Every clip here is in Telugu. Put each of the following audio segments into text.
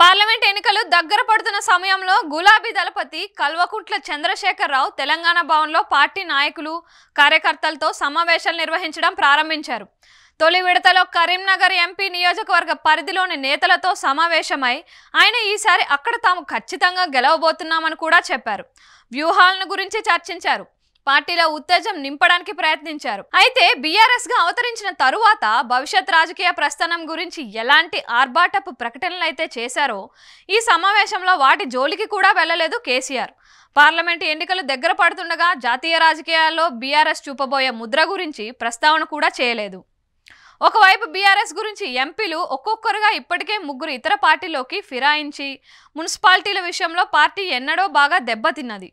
పార్లమెంట్ ఎన్నికలు దగ్గర పడుతున్న సమయంలో గులాబీ దళపతి కల్వకుంట్ల చంద్రశేఖర్ రావు తెలంగాణ భవన్లో పార్టీ నాయకులు కార్యకర్తలతో సమావేశాలు నిర్వహించడం ప్రారంభించారు. తొలి విడతలో కరీంనగర్ ఎంపీ నియోజకవర్గ పరిధిలోని నేతలతో సమావేశమై ఆయన ఈసారి అక్కడ తాము ఖచ్చితంగా గెలవబోతున్నామని కూడా చెప్పారు. వ్యూహాలను గురించి చర్చించారు. పార్టీలో ఉత్తేజం నింపడానికి ప్రయత్నించారు. అయితే బీఆర్ఎస్ గా అవతరించిన తరువాత భవిష్యత్ రాజకీయ ప్రస్థానం గురించి ఎలాంటి ఆర్భాటపు ప్రకటనలు అయితే చేశారో ఈ సమావేశంలో వాటి జోలికి కూడా వెళ్ళలేదు కేసీఆర్. పార్లమెంట్ ఎన్నికలు దగ్గర పడుతుండగా జాతీయ రాజకీయాల్లో బీఆర్ఎస్ చూపబోయే ముద్ర గురించి ప్రస్తావన కూడా చేయలేదు. ఒకవైపు బీఆర్ఎస్ గురించి ఎంపీలు ఒక్కొక్కరుగా ఇప్పటికే 3 ఇతర పార్టీలోకి ఫిరాయించి మున్సిపాలిటీల విషయంలో పార్టీ ఎన్నడో బాగా దెబ్బతిన్నది.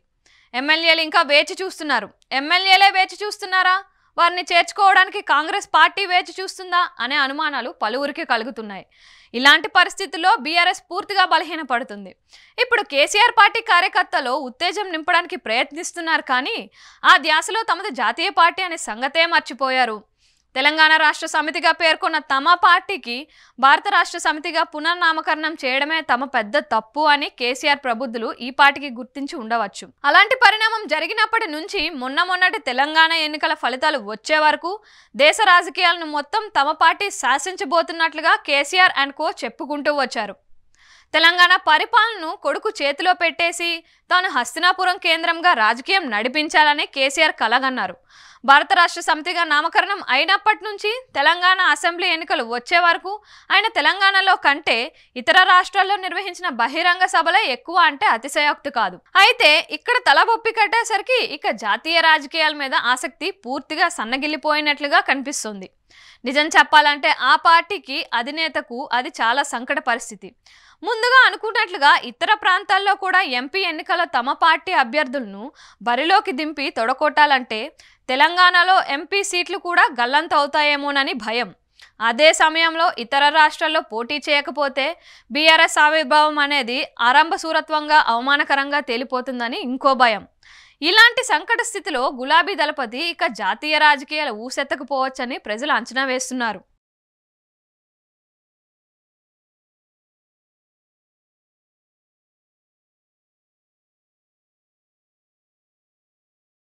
ఎమ్మెల్యేలు ఇంకా వేచి చూస్తున్నారు. ఎమ్మెల్యేలే వేచి చూస్తున్నారా? వారిని చేర్చుకోవడానికి కాంగ్రెస్ పార్టీ వేచి చూస్తుందా అనే అనుమానాలు పలువురికి కలుగుతున్నాయి. ఇలాంటి పరిస్థితుల్లో బీఆర్ఎస్ పూర్తిగా బలహీనపడుతుంది. ఇప్పుడు కేసీఆర్ పార్టీ కార్యకర్తలు ఉత్తేజం నింపడానికి ప్రయత్నిస్తున్నారు, కానీ ఆ ధ్యాసలో తమది జాతీయ పార్టీ అనే సంగతే మర్చిపోయారు. తెలంగాణ రాష్ట్ర సమితిగా పేర్కొన్న తమ పార్టీకి భారత రాష్ట్ర సమితిగా పునర్నామకరణం చేయడమే తమ పెద్ద తప్పు అని కేసీఆర్ ప్రబుద్ధులు ఈ పార్టీకి గుర్తించి ఉండవచ్చు. అలాంటి పరిణామం జరిగినప్పటి నుంచి మొన్నటి తెలంగాణ ఎన్నికల ఫలితాలు వచ్చే వరకు దేశ రాజకీయాలను మొత్తం తమ పార్టీ శాసించబోతున్నట్లుగా కేసీఆర్ అండ్ కో చెప్పుకుంటూ వచ్చారు. తెలంగాణ పరిపాలనను కొడుకు చేతిలో పెట్టేసి తాను హస్తినాపురం కేంద్రంగా రాజకీయం నడిపించాలని కేసీఆర్ కలగన్నారు. భారత రాష్ట్ర సమితిగా నామకరణం అయినప్పటి నుంచి తెలంగాణ అసెంబ్లీ ఎన్నికలు వచ్చే వరకు ఆయన తెలంగాణలో కంటే ఇతర రాష్ట్రాల్లో నిర్వహించిన బహిరంగ సభలే ఎక్కువ అంటే అతిశయోక్తి కాదు. అయితే ఇక్కడ తలబొప్పి కట్టేసరికి ఇక జాతీయ రాజకీయాల మీద ఆసక్తి పూర్తిగా సన్నగిల్లిపోయినట్లుగా కనిపిస్తుంది. నిజం చెప్పాలంటే ఆ పార్టీకి అధినేతకు అది చాలా సంకట పరిస్థితి. ముందుగా అనుకున్నట్లుగా ఇతర ప్రాంతాల్లో కూడా ఎంపీ ఎన్నికల్లో తమ పార్టీ అభ్యర్థులను బరిలోకి దింపి తొడకొట్టాలంటే తెలంగాణలో ఎంపీ సీట్లు కూడా గల్లంత అవుతాయేమోనని భయం. అదే సమయంలో ఇతర రాష్ట్రాల్లో పోటీ చేయకపోతే బీఆర్ఎస్ ఆవిర్భావం అనేది ఆరంభసూరత్వంగా అవమానకరంగా తేలిపోతుందని ఇంకో భయం. ఇలాంటి సంకట స్థితిలో గులాబీ దళపతి ఇక జాతీయ రాజకీయాలు ఊసెత్తకపోవచ్చని ప్రజలు అంచనా వేస్తున్నారు.